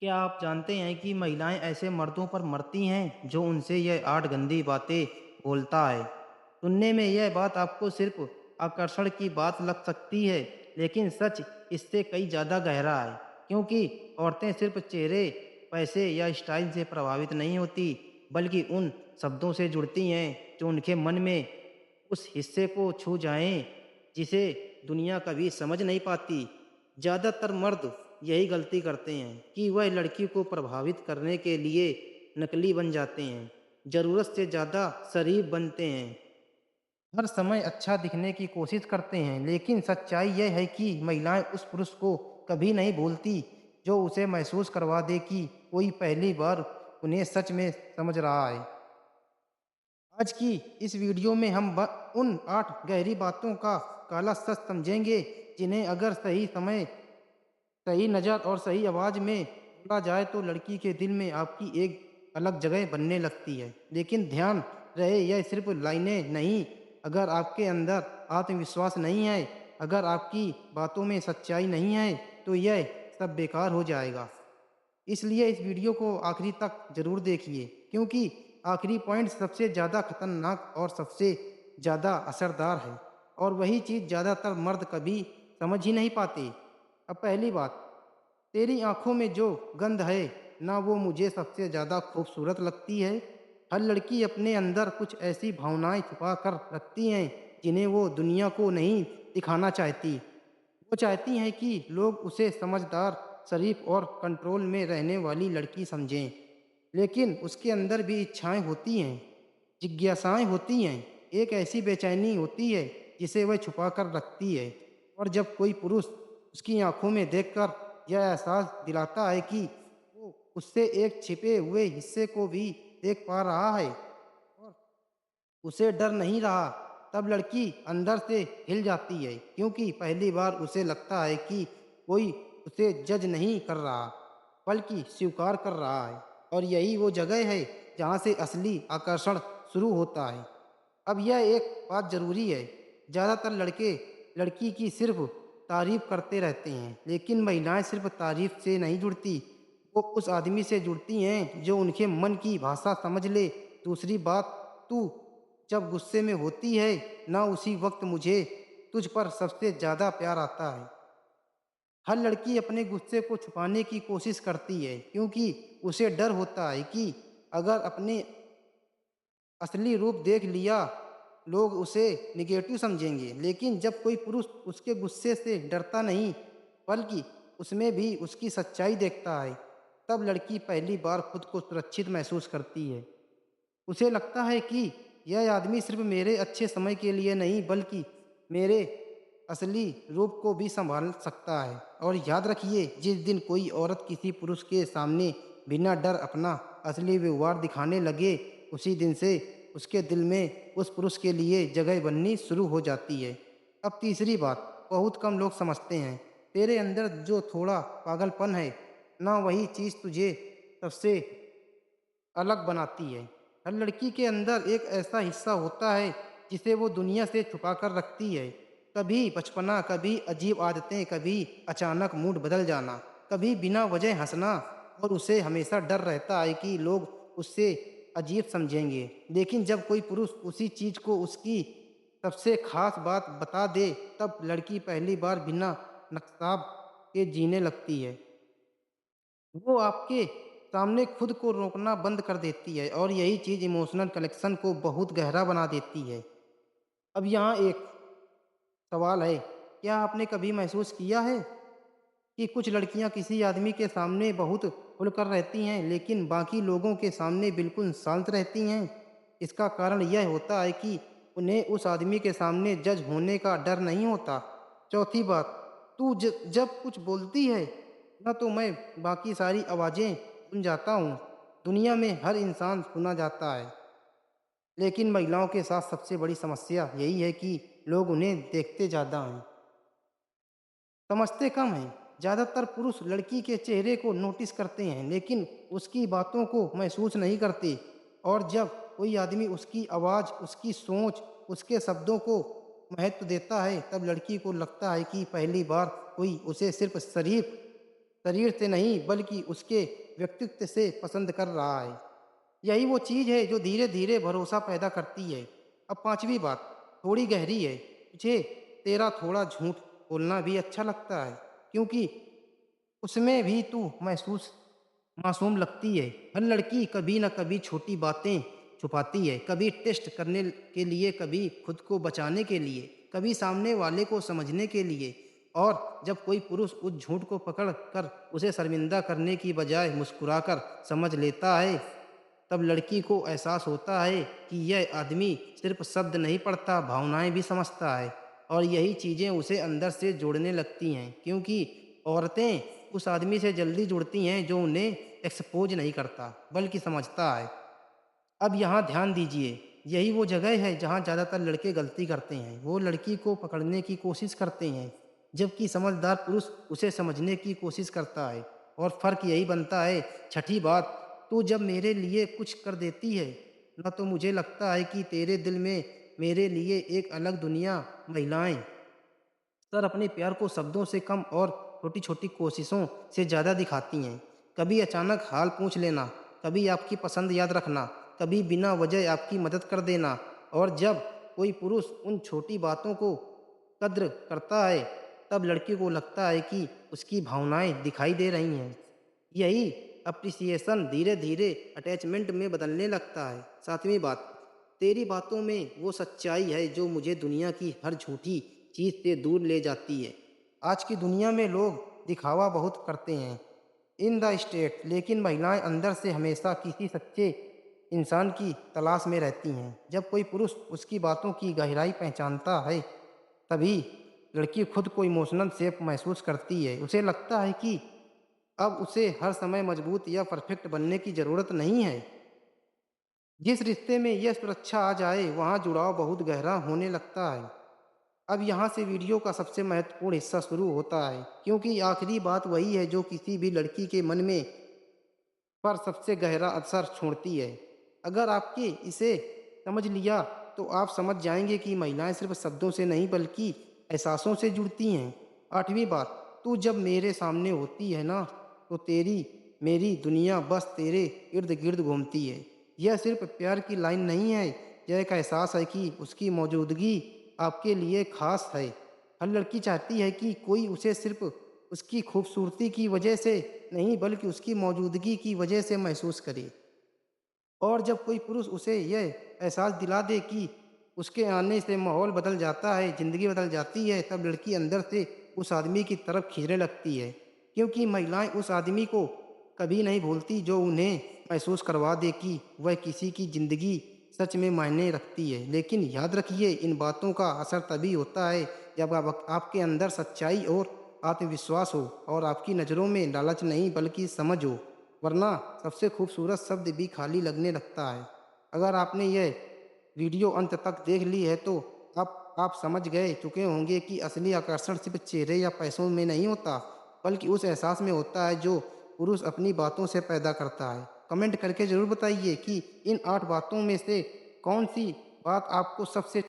क्या आप जानते हैं कि महिलाएं ऐसे मर्दों पर मरती हैं जो उनसे यह 8 गंदी बातें बोलता है। सुनने में यह बात आपको सिर्फ आकर्षण की बात लग सकती है, लेकिन सच इससे कई ज़्यादा गहरा है। क्योंकि औरतें सिर्फ चेहरे, पैसे या स्टाइल से प्रभावित नहीं होती, बल्कि उन शब्दों से जुड़ती हैं जो उनके मन में उस हिस्से को छू जाएं जिसे दुनिया कभी समझ नहीं पाती। ज़्यादातर मर्द यही गलती करते हैं कि वह लड़की को प्रभावित करने के लिए नकली बन जाते हैं, ज़रूरत से ज़्यादा शरीफ बनते हैं, हर समय अच्छा दिखने की कोशिश करते हैं। लेकिन सच्चाई यह है कि महिलाएं उस पुरुष को कभी नहीं भूलती जो उसे महसूस करवा दे कि कोई पहली बार उन्हें सच में समझ रहा है। आज की इस वीडियो में हम उन 8 गहरी बातों का काला सच समझेंगे, जिन्हें अगर सही समय, सही नज़र और सही आवाज़ में बोला जाए तो लड़की के दिल में आपकी एक अलग जगह बनने लगती है। लेकिन ध्यान रहे, यह सिर्फ लाइनें नहीं। अगर आपके अंदर आत्मविश्वास नहीं है, अगर आपकी बातों में सच्चाई नहीं है, तो यह सब बेकार हो जाएगा। इसलिए इस वीडियो को आखिरी तक ज़रूर देखिए, क्योंकि आखिरी पॉइंट सबसे ज़्यादा खतरनाक और सबसे ज़्यादा असरदार है, और वही चीज़ ज़्यादातर मर्द कभी समझ ही नहीं पाते। अब पहली बात, तेरी आँखों में जो गंध है ना, वो मुझे सबसे ज़्यादा खूबसूरत लगती है। हर लड़की अपने अंदर कुछ ऐसी भावनाएँ छुपा कर रखती हैं जिन्हें वो दुनिया को नहीं दिखाना चाहती। वो चाहती हैं कि लोग उसे समझदार, शरीफ और कंट्रोल में रहने वाली लड़की समझें। लेकिन उसके अंदर भी इच्छाएँ होती हैं, जिज्ञासाएँ होती हैं, एक ऐसी बेचैनी होती है जिसे वह छुपा कर रखती है। और जब कोई पुरुष उसकी आँखों में देखकर यह एहसास दिलाता है कि वो उससे एक छिपे हुए हिस्से को भी देख पा रहा है और उसे डर नहीं रहा, तब लड़की अंदर से हिल जाती है, क्योंकि पहली बार उसे लगता है कि कोई उसे जज नहीं कर रहा, बल्कि स्वीकार कर रहा है। और यही वो जगह है जहाँ से असली आकर्षण शुरू होता है। अब यह एक बात ज़रूरी है, ज़्यादातर लड़के लड़की की सिर्फ तारीफ करते रहते हैं, लेकिन महिलाएं सिर्फ तारीफ से नहीं जुड़ती, वो उस आदमी से जुड़ती हैं जो उनके मन की भाषा समझ ले। दूसरी बात, तू जब गुस्से में होती है ना, उसी वक्त मुझे तुझ पर सबसे ज़्यादा प्यार आता है। हर लड़की अपने गुस्से को छुपाने की कोशिश करती है, क्योंकि उसे डर होता है कि अगर अपने असली रूप देख लिया, लोग उसे निगेटिव समझेंगे। लेकिन जब कोई पुरुष उसके गुस्से से डरता नहीं, बल्कि उसमें भी उसकी सच्चाई देखता है, तब लड़की पहली बार खुद को सुरक्षित महसूस करती है। उसे लगता है कि यह आदमी सिर्फ मेरे अच्छे समय के लिए नहीं, बल्कि मेरे असली रूप को भी संभाल सकता है। और याद रखिए, जिस दिन कोई औरत किसी पुरुष के सामने बिना डर अपना असली व्यवहार दिखाने लगे, उसी दिन से उसके दिल में उस पुरुष के लिए जगह बननी शुरू हो जाती है। अब तीसरी बात, बहुत कम लोग समझते हैं, तेरे अंदर जो थोड़ा पागलपन है ना, वही चीज़ तुझे सबसे अलग बनाती है। हर लड़की के अंदर एक ऐसा हिस्सा होता है जिसे वो दुनिया से छुपा कर रखती है। कभी बचपना, कभी अजीब आदतें, कभी अचानक मूड बदल जाना, कभी बिना वजह हंसना, और उसे हमेशा डर रहता है कि लोग उससे अजीब समझेंगे। लेकिन जब कोई पुरुष उसी चीज़ को उसकी सबसे खास बात बता दे, तब लड़की पहली बार बिना नकाब के जीने लगती है। वो आपके सामने खुद को रोकना बंद कर देती है, और यही चीज़ इमोशनल कनेक्शन को बहुत गहरा बना देती है। अब यहाँ एक सवाल है, क्या आपने कभी महसूस किया है कि कुछ लड़कियाँ किसी आदमी के सामने बहुत खुलकर रहती हैं, लेकिन बाकी लोगों के सामने बिल्कुल शांत रहती हैं? इसका कारण यह होता है कि उन्हें उस आदमी के सामने जज होने का डर नहीं होता। चौथी बात, तू जब कुछ बोलती है ना, तो मैं बाकी सारी आवाज़ें सुन जाता हूँ। दुनिया में हर इंसान सुना जाता है, लेकिन महिलाओं के साथ सबसे बड़ी समस्या यही है कि लोग उन्हें देखते ज़्यादा हैं, समझते कम हैं। ज़्यादातर पुरुष लड़की के चेहरे को नोटिस करते हैं, लेकिन उसकी बातों को महसूस नहीं करते। और जब कोई आदमी उसकी आवाज़, उसकी सोच, उसके शब्दों को महत्व देता है, तब लड़की को लगता है कि पहली बार कोई उसे सिर्फ शरीफ शरीर से नहीं बल्कि उसके व्यक्तित्व से पसंद कर रहा है। यही वो चीज़ है जो धीरे-धीरे भरोसा पैदा करती है। अब 5वीं बात थोड़ी गहरी है। तुझे तेरा थोड़ा झूठ बोलना भी अच्छा लगता है क्योंकि उसमें भी तू महसूस मासूम लगती है। हर लड़की कभी न कभी छोटी बातें छुपाती है, कभी टेस्ट करने के लिए, कभी खुद को बचाने के लिए, कभी सामने वाले को समझने के लिए। और जब कोई पुरुष उस झूठ को पकड़ कर उसे शर्मिंदा करने की बजाय मुस्कुराकर समझ लेता है, तब लड़की को एहसास होता है कि यह आदमी सिर्फ शब्द नहीं पढ़ता, भावनाएं भी समझता है। और यही चीज़ें उसे अंदर से जोड़ने लगती हैं क्योंकि औरतें उस आदमी से जल्दी जुड़ती हैं जो उन्हें एक्सपोज नहीं करता बल्कि समझता है। अब यहाँ ध्यान दीजिए, यही वो जगह है जहाँ ज़्यादातर लड़के गलती करते हैं। वो लड़की को पकड़ने की कोशिश करते हैं, जबकि समझदार पुरुष उसे समझने की कोशिश करता है। और फ़र्क यही बनता है। छठी बात, तू जब मेरे लिए कुछ कर देती है, ना तो मुझे लगता है कि तेरे दिल में मेरे लिए एक अलग दुनिया। महिलाएं अक्सर अपने प्यार को शब्दों से कम और छोटी-छोटी कोशिशों से ज़्यादा दिखाती हैं। कभी अचानक हाल पूछ लेना, कभी आपकी पसंद याद रखना, कभी बिना वजह आपकी मदद कर देना। और जब कोई पुरुष उन छोटी बातों को कद्र करता है, तब लड़की को लगता है कि उसकी भावनाएं दिखाई दे रही हैं। यही अप्रिसिएशन धीरे-धीरे अटैचमेंट में बदलने लगता है। 7वीं बात, तेरी बातों में वो सच्चाई है जो मुझे दुनिया की हर झूठी चीज़ से दूर ले जाती है। आज की दुनिया में लोग दिखावा बहुत करते हैं इन द स्टेट, लेकिन महिलाएं अंदर से हमेशा किसी सच्चे इंसान की तलाश में रहती हैं। जब कोई पुरुष उसकी बातों की गहराई पहचानता है, तभी लड़की खुद को इमोशनल सेफ महसूस करती है। उसे लगता है कि अब उसे हर समय मजबूत या परफेक्ट बनने की ज़रूरत नहीं है। जिस रिश्ते में यह सुरक्षा आ जाए, वहाँ जुड़ाव बहुत गहरा होने लगता है। अब यहाँ से वीडियो का सबसे महत्वपूर्ण हिस्सा शुरू होता है, क्योंकि आखिरी बात वही है जो किसी भी लड़की के मन में पर सबसे गहरा असर छोड़ती है। अगर आपके इसे समझ लिया, तो आप समझ जाएंगे कि महिलाएं सिर्फ शब्दों से नहीं बल्कि एहसासों से जुड़ती हैं। 8वीं बात, तू जब मेरे सामने होती है ना, तो तेरी मेरी दुनिया बस तेरे इर्द गिर्द घूमती है। यह सिर्फ प्यार की लाइन नहीं है, यह एक एहसास है कि उसकी मौजूदगी आपके लिए खास है। हर लड़की चाहती है कि कोई उसे सिर्फ उसकी खूबसूरती की वजह से नहीं बल्कि उसकी मौजूदगी की वजह से महसूस करे। और जब कोई पुरुष उसे यह एहसास दिला दे कि उसके आने से माहौल बदल जाता है, ज़िंदगी बदल जाती है, तब लड़की अंदर से उस आदमी की तरफ खींचने लगती है। क्योंकि महिलाएं उस आदमी को कभी नहीं भूलती जो उन्हें महसूस करवा दे कि वह किसी की ज़िंदगी सच में मायने रखती है। लेकिन याद रखिए, इन बातों का असर तभी होता है जब आपके अंदर सच्चाई और आत्मविश्वास हो और आपकी नज़रों में लालच नहीं बल्कि समझ हो। वरना सबसे खूबसूरत शब्द भी खाली लगने लगता है। अगर आपने यह वीडियो अंत तक देख ली है, तो अब आप समझ गए चुके होंगे कि असली आकर्षण सिर्फ चेहरे या पैसों में नहीं होता, बल्कि उस एहसास में होता है जो पुरुष अपनी बातों से पैदा करता है। कमेंट करके ज़रूर बताइए कि इन 8 बातों में से कौन सी बात आपको सबसे